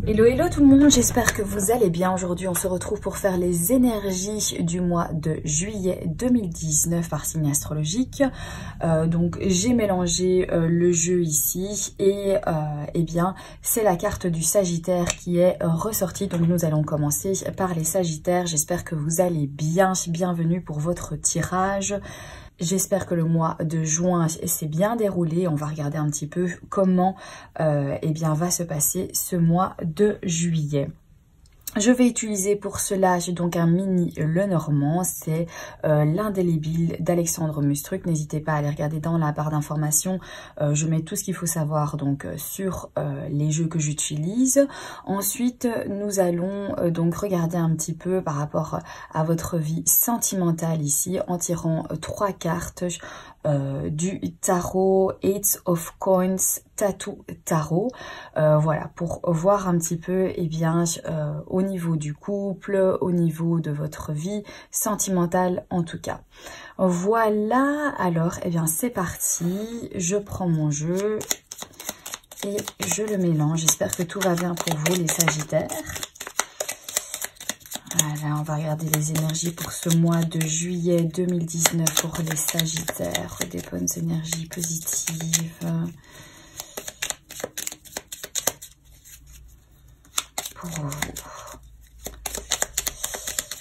Hello hello tout le monde, j'espère que vous allez bien. Aujourd'hui on se retrouve pour faire les énergies du mois de juillet 2019 par signe astrologique. Donc j'ai mélangé le jeu ici et eh bien c'est la carte du Sagittaire qui est ressortie. Donc nous allons commencer par les Sagittaires. J'espère que vous allez bien, bienvenue pour votre tirage. J'espère que le mois de juin s'est bien déroulé. On va regarder un petit peu comment eh bien, va se passer ce mois de juillet. Je vais utiliser pour cela donc un mini Lenormand, c'est l'indélébile d'Alexandre Mustruc. N'hésitez pas à aller regarder dans la barre d'informations. Je mets tout ce qu'il faut savoir donc sur les jeux que j'utilise. Ensuite, nous allons donc regarder un petit peu par rapport à votre vie sentimentale ici en tirant 3 cartes du tarot Eight of Coins Tattoo Tarot. Voilà, pour voir un petit peu eh bien au niveau du couple, au niveau de votre vie sentimentale en tout cas. Voilà, alors eh bien c'est parti, je prends mon jeu et je le mélange. J'espère que tout va bien pour vous les Sagittaires. Voilà, on va regarder les énergies pour ce mois de juillet 2019 pour les Sagittaires. Des bonnes énergies positives. Pour vous.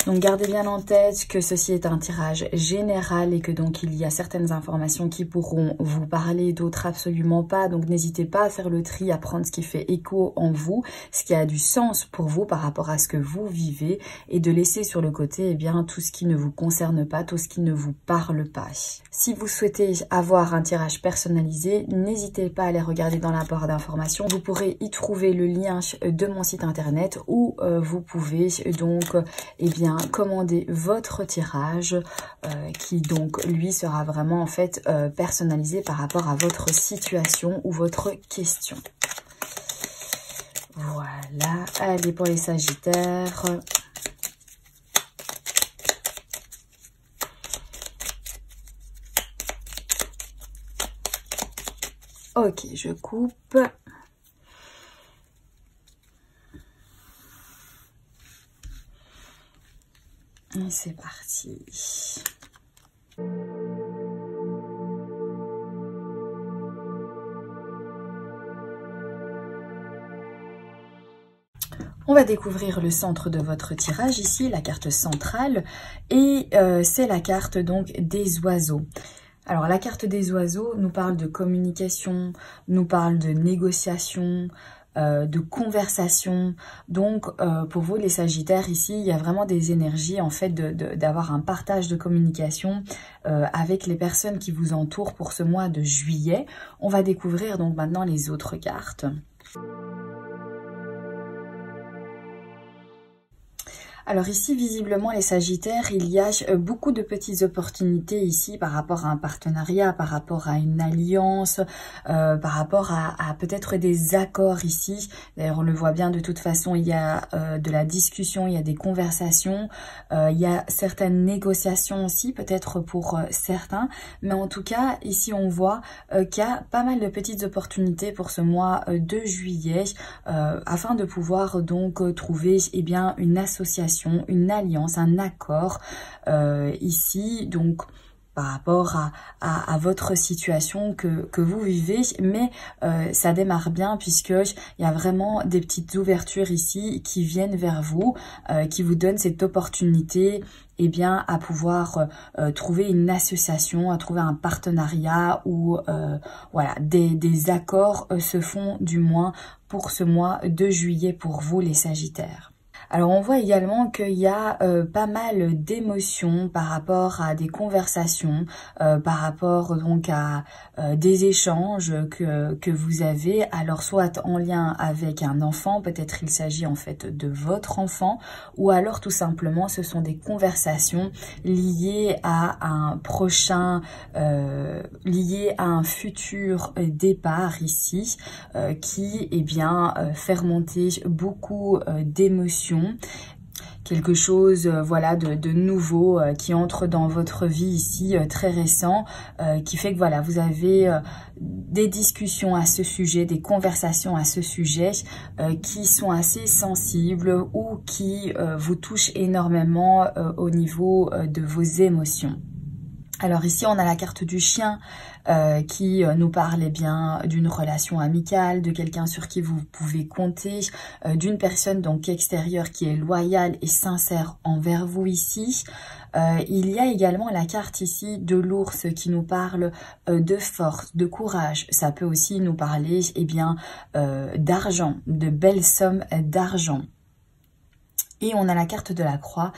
Donc gardez bien en tête que ceci est un tirage général et que donc il y a certaines informations qui pourront vous parler, d'autres absolument pas. Donc n'hésitez pas à faire le tri, à prendre ce qui fait écho en vous, ce qui a du sens pour vous par rapport à ce que vous vivez et de laisser sur le côté eh bien tout ce qui ne vous concerne pas, tout ce qui ne vous parle pas. Si vous souhaitez avoir un tirage personnalisé, n'hésitez pas à aller regarder dans la barre d'informations. Vous pourrez y trouver le lien de mon site internet où vous pouvez donc eh bien commander votre tirage qui donc lui sera vraiment en fait personnalisé par rapport à votre situation ou votre question. Voilà, allez pour les Sagittaires. Ok, je coupe. Et c'est parti. On va découvrir le centre de votre tirage ici, la carte centrale, et c'est la carte donc des oiseaux. Alors la carte des oiseaux nous parle de communication, nous parle de négociation, de conversation. Donc pour vous les Sagittaires ici, il y a vraiment des énergies en fait d'avoir un partage de communication avec les personnes qui vous entourent pour ce mois de juillet. On va découvrir donc maintenant les autres cartes. Alors ici, visiblement, les Sagittaires, il y a beaucoup de petites opportunités ici par rapport à un partenariat, par rapport à une alliance, par rapport à peut-être des accords ici. D'ailleurs, on le voit bien, de toute façon, il y a de la discussion, il y a des conversations, il y a certaines négociations aussi, peut-être pour certains. Mais en tout cas, ici, on voit qu'il y a pas mal de petites opportunités pour ce mois de juillet afin de pouvoir donc trouver eh bien, une association, une alliance, un accord ici, donc par rapport à votre situation que vous vivez, mais ça démarre bien puisqu'il y a vraiment des petites ouvertures ici qui viennent vers vous, qui vous donnent cette opportunité eh bien, à pouvoir trouver une association, à trouver un partenariat où voilà, des accords se font du moins pour ce mois de juillet pour vous les Sagittaires. Alors on voit également qu'il y a pas mal d'émotions par rapport à des conversations, par rapport donc à des échanges que vous avez, alors soit en lien avec un enfant, peut-être il s'agit en fait de votre enfant, ou alors tout simplement ce sont des conversations liées à un prochain, liées à un futur départ ici, qui eh bien fait remonter beaucoup d'émotions. quelque chose voilà de nouveau qui entre dans votre vie ici, très récent, qui fait que voilà, vous avez des discussions à ce sujet, des conversations à ce sujet qui sont assez sensibles ou qui vous touchent énormément au niveau de vos émotions. Alors ici, on a la carte du chien qui nous parle eh bien d'une relation amicale, de quelqu'un sur qui vous pouvez compter, d'une personne donc extérieure qui est loyale et sincère envers vous ici. Il y a également la carte ici de l'ours qui nous parle de force, de courage. Ça peut aussi nous parler eh bien d'argent, de belles sommes d'argent. Et on a la carte de la croix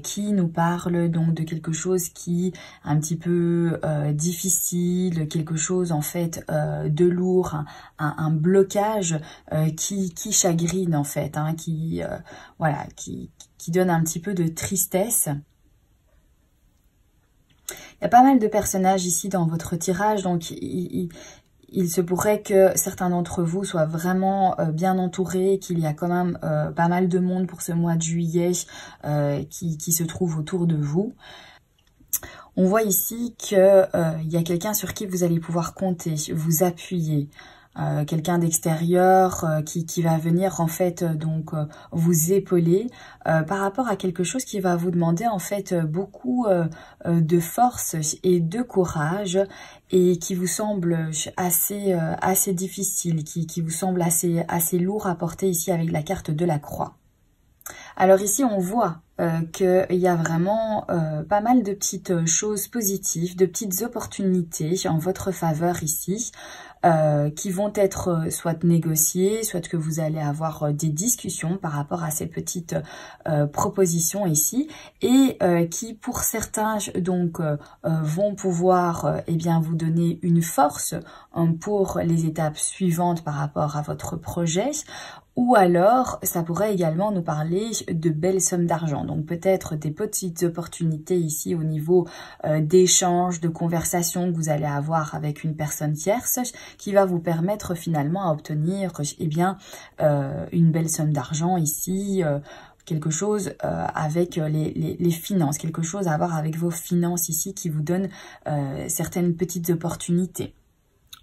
qui nous parle donc de quelque chose qui est un petit peu difficile, quelque chose en fait de lourd, un blocage qui chagrine en fait, hein, voilà, qui donne un petit peu de tristesse. Il y a pas mal de personnages ici dans votre tirage, donc il se pourrait que certains d'entre vous soient vraiment bien entourés, qu'il y a quand même pas mal de monde pour ce mois de juillet qui se trouve autour de vous. On voit ici qu'il y a quelqu'un sur qui vous allez pouvoir compter, vous appuyer. Quelqu'un d'extérieur qui va venir en fait donc vous épauler par rapport à quelque chose qui va vous demander en fait beaucoup de force et de courage et qui vous semble assez difficile, qui vous semble assez lourd à porter ici avec la carte de la croix. Alors ici on voit qu'il y a vraiment pas mal de petites choses positives, de petites opportunités en votre faveur ici, qui vont être soit négociées, soit que vous allez avoir des discussions par rapport à ces petites propositions ici, et qui pour certains donc vont pouvoir eh bien vous donner une force pour les étapes suivantes par rapport à votre projet. Ou alors, ça pourrait également nous parler de belles sommes d'argent. Donc peut-être des petites opportunités ici au niveau d'échanges, de conversations que vous allez avoir avec une personne tierce qui va vous permettre finalement à obtenir eh bien, une belle somme d'argent ici, quelque chose avec les finances, quelque chose à voir avec vos finances ici qui vous donne certaines petites opportunités.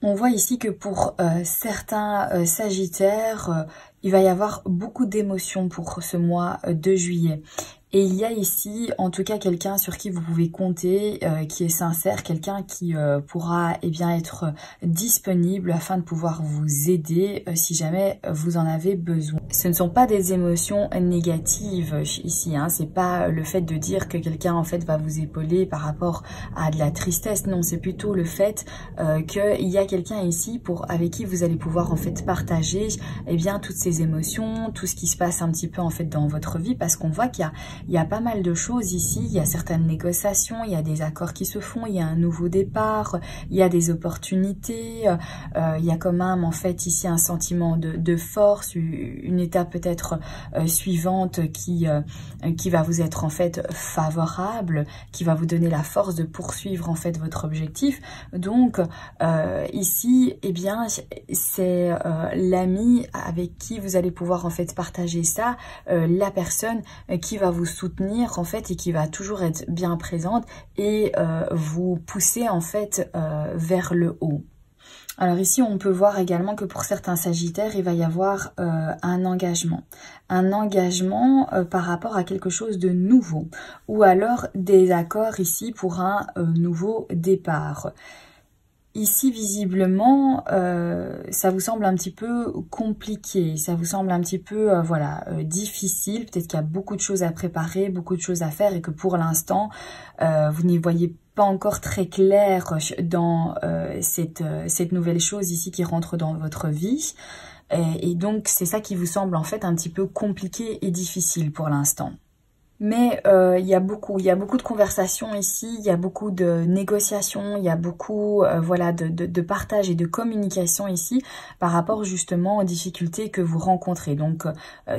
On voit ici que pour certains sagittaires, il va y avoir beaucoup d'émotions pour ce mois de juillet. Et il y a ici, en tout cas, quelqu'un sur qui vous pouvez compter, qui est sincère, quelqu'un qui pourra eh bien, être disponible afin de pouvoir vous aider si jamais vous en avez besoin. Ce ne sont pas des émotions négatives ici, hein. C'est pas le fait de dire que quelqu'un en fait va vous épauler par rapport à de la tristesse. Non, c'est plutôt le fait qu'il y a quelqu'un ici avec qui vous allez pouvoir en fait partager eh bien toutes ces émotions, tout ce qui se passe un petit peu en fait dans votre vie, parce qu'on voit qu'il y a pas mal de choses ici, il y a certaines négociations, il y a des accords qui se font, il y a un nouveau départ, il y a des opportunités, il y a quand même en fait ici un sentiment de force, une étape peut-être suivante qui va vous être en fait favorable, qui va vous donner la force de poursuivre en fait votre objectif. Donc ici, eh bien, c'est l'ami avec qui vous allez pouvoir en fait partager ça, la personne qui va vous soutenir en fait et qui va toujours être bien présente et vous pousser en fait vers le haut. Alors ici, on peut voir également que pour certains sagittaires, il va y avoir un engagement. Un engagement par rapport à quelque chose de nouveau. Ou alors des accords ici pour un nouveau départ. Ici, visiblement, ça vous semble un petit peu compliqué, ça vous semble un petit peu voilà, difficile. Peut-être qu'il y a beaucoup de choses à préparer, beaucoup de choses à faire et que pour l'instant, vous n'y voyez pas encore très clair dans cette nouvelle chose ici qui rentre dans votre vie. Et donc, c'est ça qui vous semble en fait un petit peu compliqué et difficile pour l'instant. Mais il y a beaucoup de conversations ici, il y a beaucoup de négociations, il y a beaucoup voilà de partage et de communication ici par rapport justement aux difficultés que vous rencontrez. Donc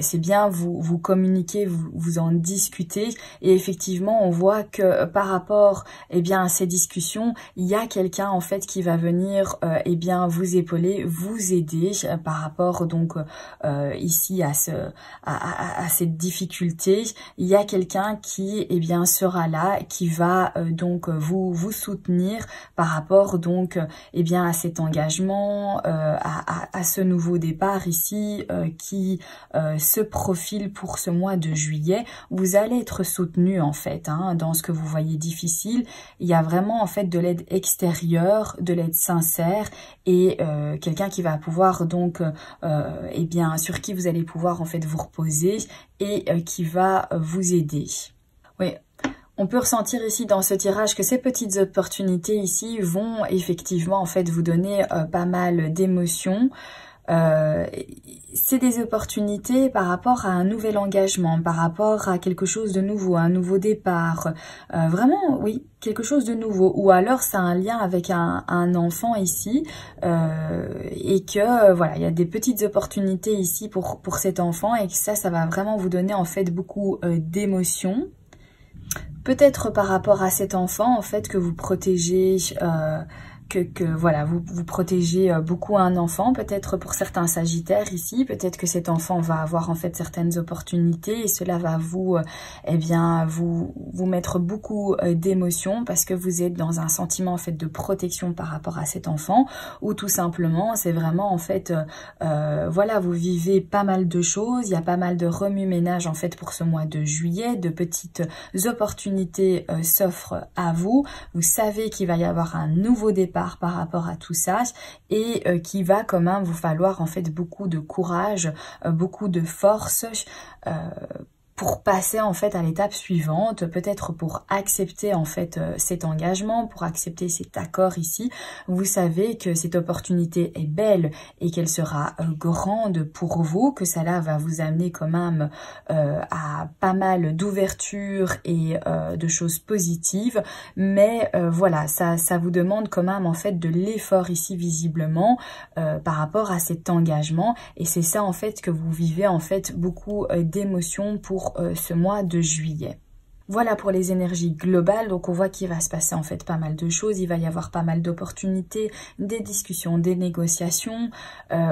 c'est bien, vous communiquez, vous en discutez, et effectivement on voit que par rapport à ces discussions, il y a quelqu'un en fait qui va venir vous épauler, vous aider par rapport donc ici à cette difficulté. Il y a quelqu'un qui sera là, qui va vous soutenir par rapport donc à cet engagement, à ce nouveau départ ici qui se profile pour ce mois de juillet. Vous allez être soutenu en fait dans ce que vous voyez difficile. Il y a vraiment en fait de l'aide extérieure, de l'aide sincère, et quelqu'un qui va pouvoir donc sur qui vous allez pouvoir en fait vous reposer, et qui va vous aider. Oui, on peut ressentir ici dans ce tirage que ces petites opportunités ici vont effectivement en fait vous donner pas mal d'émotions. C'est des opportunités par rapport à un nouvel engagement, par rapport à quelque chose de nouveau, un nouveau départ, vraiment oui, quelque chose de nouveau, ou alors c'est un lien avec un enfant ici, et que voilà, il y a des petites opportunités ici pour cet enfant, et que ça va vraiment vous donner en fait beaucoup d'émotions. Peut-être par rapport à cet enfant en fait que vous protégez, voilà, vous protégez beaucoup un enfant, peut-être pour certains sagittaires ici, peut-être que cet enfant va avoir en fait certaines opportunités, et cela va vous vous mettre beaucoup d'émotions, parce que vous êtes dans un sentiment en fait de protection par rapport à cet enfant, ou tout simplement c'est vraiment en fait voilà, vous vivez pas mal de choses, il y a pas mal de remue-ménage en fait pour ce mois de juillet, de petites opportunités s'offrent à vous. Vous savez qu'il va y avoir un nouveau départ par rapport à tout ça, et qui va quand même vous falloir en fait beaucoup de courage, beaucoup de force pour passer en fait à l'étape suivante, peut-être pour accepter en fait cet engagement, pour accepter cet accord ici. Vous savez que cette opportunité est belle et qu'elle sera grande pour vous, que cela va vous amener quand même à pas mal d'ouverture et de choses positives, mais voilà, ça vous demande quand même en fait de l'effort ici visiblement par rapport à cet engagement, et c'est ça en fait que vous vivez en fait beaucoup d'émotions pour ce mois de juillet. Voilà pour les énergies globales, donc on voit qu'il va se passer en fait pas mal de choses, il va y avoir pas mal d'opportunités, des discussions, des négociations.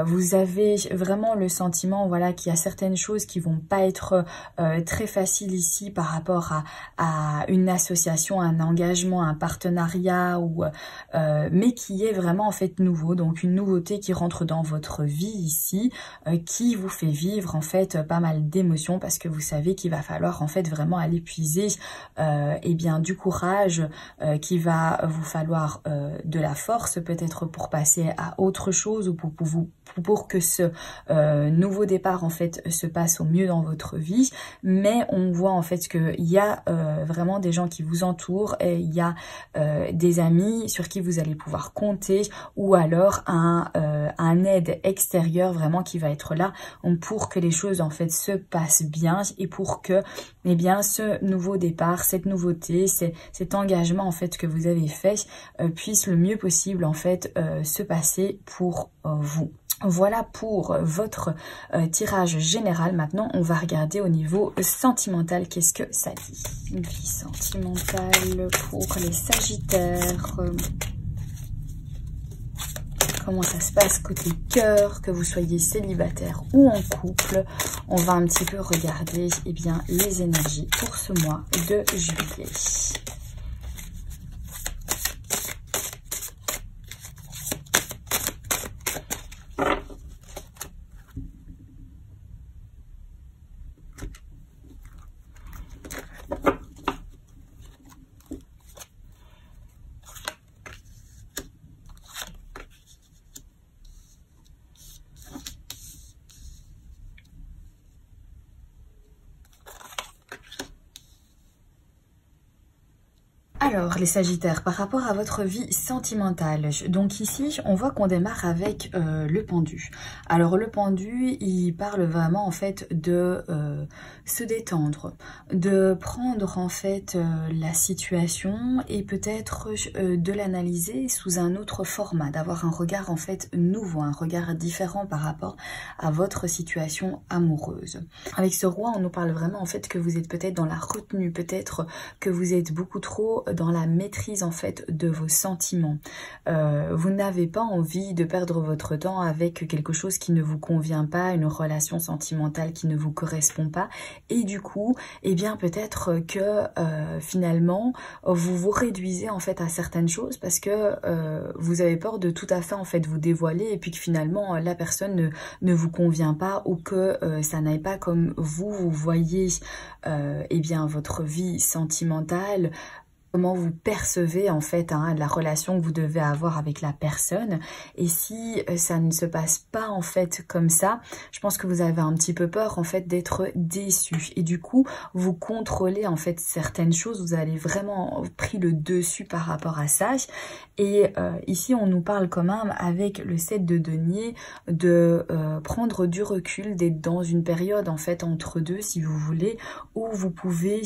Vous avez vraiment le sentiment voilà qu'il y a certaines choses qui vont pas être très faciles ici par rapport à une association, un engagement, un partenariat, ou mais qui est vraiment en fait nouveau, donc une nouveauté qui rentre dans votre vie ici, qui vous fait vivre en fait pas mal d'émotions, parce que vous savez qu'il va falloir en fait vraiment aller puiser du courage, qui va vous falloir de la force peut-être pour passer à autre chose, ou pour que ce nouveau départ en fait se passe au mieux dans votre vie. Mais on voit en fait qu'il y a vraiment des gens qui vous entourent, et il y a des amis sur qui vous allez pouvoir compter, ou alors un aide extérieure vraiment qui va être là pour que les choses en fait se passent bien, et pour que ce nouveau départ, cette nouveauté, cet engagement en fait que vous avez fait puisse le mieux possible en fait se passer pour vous. Voilà pour votre tirage général. Maintenant, on va regarder au niveau sentimental, qu'est-ce que ça dit. Une vie sentimentale pour les Sagittaires. Comment ça se passe côté cœur, que vous soyez célibataire ou en couple. On va un petit peu regarder les énergies pour ce mois de juillet. Alors, les Sagittaires, par rapport à votre vie sentimentale, donc ici, on voit qu'on démarre avec le pendu. Alors, le pendu, il parle vraiment, en fait, de se détendre, de prendre, en fait, la situation et peut-être de l'analyser sous un autre format, d'avoir un regard, en fait, nouveau, un regard différent par rapport à votre situation amoureuse. Avec ce roi, on nous parle vraiment, en fait, que vous êtes peut-être dans la retenue, peut-être que vous êtes beaucoup trop dans la maîtrise en fait de vos sentiments. Vous n'avez pas envie de perdre votre temps avec quelque chose qui ne vous convient pas, une relation sentimentale qui ne vous correspond pas, et du coup, eh bien peut-être que finalement vous vous réduisez en fait à certaines choses parce que vous avez peur de tout à fait en fait vous dévoiler et puis que finalement la personne ne vous convient pas ou que ça n'aille pas comme vous voyez eh bien votre vie sentimentale, comment vous percevez en fait la relation que vous devez avoir avec la personne. Et si ça ne se passe pas en fait comme ça, je pense que vous avez un petit peu peur en fait d'être déçu. Et du coup, vous contrôlez en fait certaines choses, vous avez vraiment pris le dessus par rapport à ça. Et ici, on nous parle quand même avec le 7 de denier de prendre du recul, d'être dans une période en fait entre deux, si vous voulez, où vous pouvez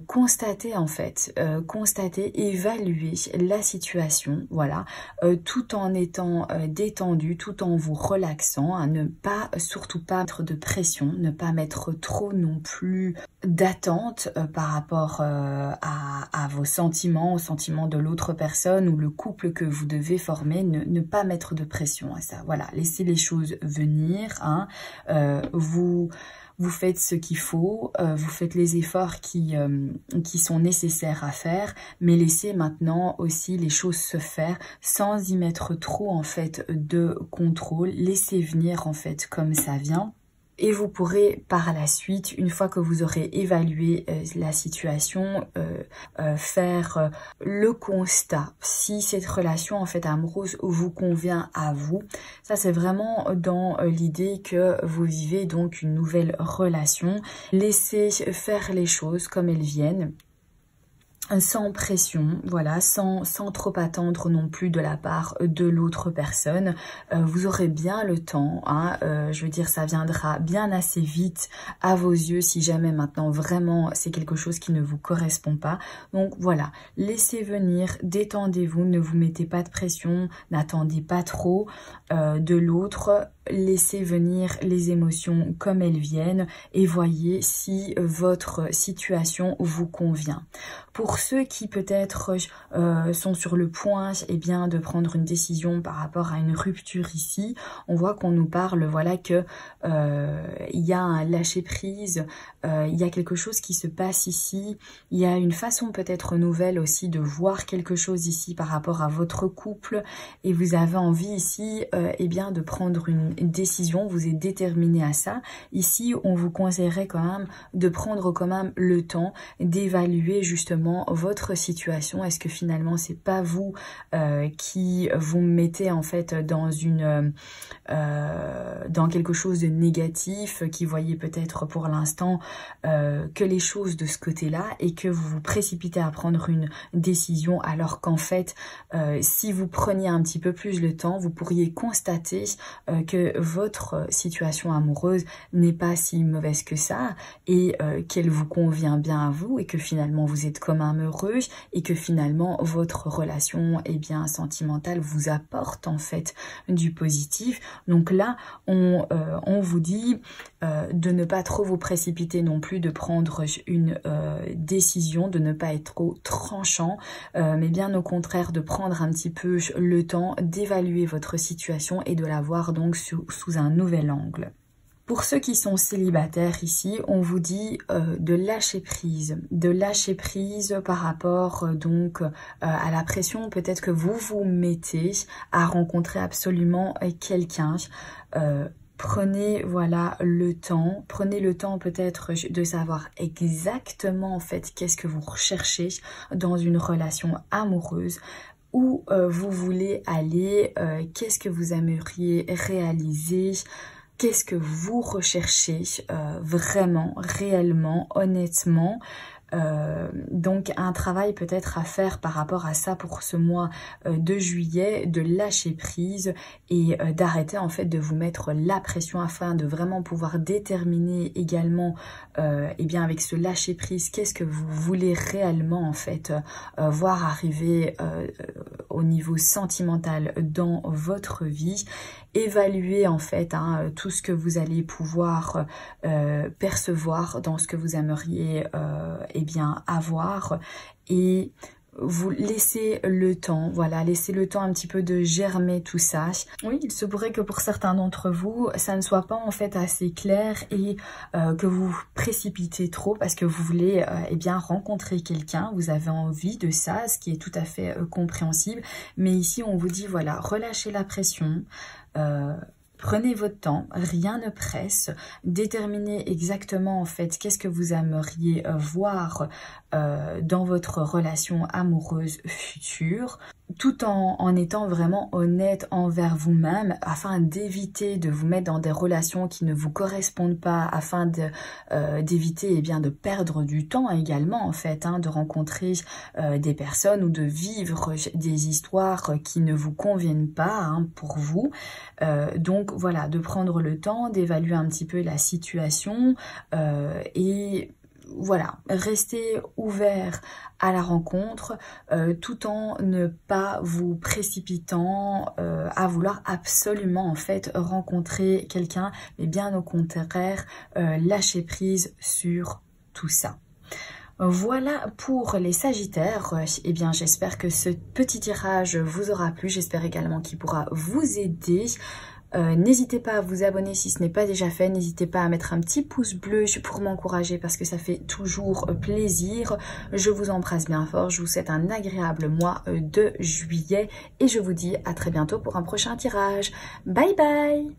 constater en fait, évaluer la situation, voilà, tout en étant détendu, tout en vous relaxant, à ne pas, surtout pas mettre de pression, ne pas mettre trop non plus d'attente par rapport à vos sentiments, aux sentiments de l'autre personne ou le couple que vous devez former, ne pas mettre de pression à ça, voilà, laissez les choses venir, vous faites ce qu'il faut, vous faites les efforts qui sont nécessaires à faire, mais laissez maintenant aussi les choses se faire sans y mettre trop en fait de contrôle. Laissez venir en fait comme ça vient. Et vous pourrez par la suite, une fois que vous aurez évalué la situation, faire le constat si cette relation en fait amoureuse vous convient à vous. Ça c'est vraiment dans l'idée que vous vivez donc une nouvelle relation. Laissez faire les choses comme elles viennent, sans pression, voilà, sans trop attendre non plus de la part de l'autre personne. Vous aurez bien le temps, je veux dire, ça viendra bien assez vite à vos yeux si jamais maintenant vraiment c'est quelque chose qui ne vous correspond pas. Donc voilà, laissez venir, détendez-vous, ne vous mettez pas de pression, n'attendez pas trop de l'autre. Laissez venir les émotions comme elles viennent et voyez si votre situation vous convient. Pour ceux qui peut-être sont sur le point bien, de prendre une décision par rapport à une rupture ici, on voit qu'on nous parle voilà que il y a un lâcher prise, il y a quelque chose qui se passe ici, il y a une façon peut-être nouvelle aussi de voir quelque chose ici par rapport à votre couple et vous avez envie ici bien, de prendre une décision, vous êtes déterminé à ça. Ici, on vous conseillerait quand même de prendre quand même le temps d'évaluer justement votre situation. Est-ce que finalement c'est pas vous qui vous mettez en fait dans quelque chose de négatif, qui voyez peut-être pour l'instant que les choses de ce côté-là et que vous vous précipitez à prendre une décision alors qu'en fait si vous preniez un petit peu plus le temps, vous pourriez constater que votre situation amoureuse n'est pas si mauvaise que ça et qu'elle vous convient bien à vous et que finalement vous êtes quand même heureux et que finalement votre relation bien sentimentale vous apporte en fait du positif. Donc là on vous dit de ne pas trop vous précipiter non plus, de prendre une décision, de ne pas être trop tranchant, mais bien au contraire de prendre un petit peu le temps d'évaluer votre situation et de la voir donc sous un nouvel angle. Pour ceux qui sont célibataires ici, on vous dit de lâcher prise par rapport donc à la pression peut-être que vous vous mettez à rencontrer absolument quelqu'un. Prenez voilà le temps peut-être de savoir exactement en fait qu'est-ce que vous recherchez dans une relation amoureuse. Où vous voulez aller, qu'est-ce que vous aimeriez réaliser, qu'est-ce que vous recherchez vraiment, réellement, honnêtement. Donc un travail peut-être à faire par rapport à ça pour ce mois de juillet, de lâcher prise et d'arrêter en fait de vous mettre la pression afin de vraiment pouvoir déterminer également et bien avec ce lâcher prise qu'est-ce que vous voulez réellement en fait voir arriver au niveau sentimental dans votre vie. Évaluer en fait tout ce que vous allez pouvoir percevoir dans ce que vous aimeriez eh bien avoir et vous laissez le temps, voilà, laissez le temps un petit peu de germer tout ça. Oui, il se pourrait que pour certains d'entre vous, ça ne soit pas en fait assez clair et que vous vous précipitez trop parce que vous voulez eh bien rencontrer quelqu'un, vous avez envie de ça, ce qui est tout à fait compréhensible. Mais ici, on vous dit, voilà, relâchez la pression, prenez votre temps, rien ne presse, déterminez exactement en fait qu'est-ce que vous aimeriez voir dans votre relation amoureuse future, tout en étant vraiment honnête envers vous-même afin d'éviter de vous mettre dans des relations qui ne vous correspondent pas, afin d'éviter eh bien de perdre du temps également en fait, de rencontrer des personnes ou de vivre des histoires qui ne vous conviennent pas pour vous. Donc voilà, de prendre le temps d'évaluer un petit peu la situation et voilà, restez ouvert à la rencontre tout en ne pas vous précipitant à vouloir absolument en fait rencontrer quelqu'un, mais bien au contraire lâcher prise sur tout ça. Voilà pour les Sagittaires. Eh bien, j'espère que ce petit tirage vous aura plu. J'espère également qu'il pourra vous aider. N'hésitez pas à vous abonner si ce n'est pas déjà fait. N'hésitez pas à mettre un petit pouce bleu pour m'encourager parce que ça fait toujours plaisir. Je vous embrasse bien fort. Je vous souhaite un agréable mois de juillet. Et je vous dis à très bientôt pour un prochain tirage. Bye bye!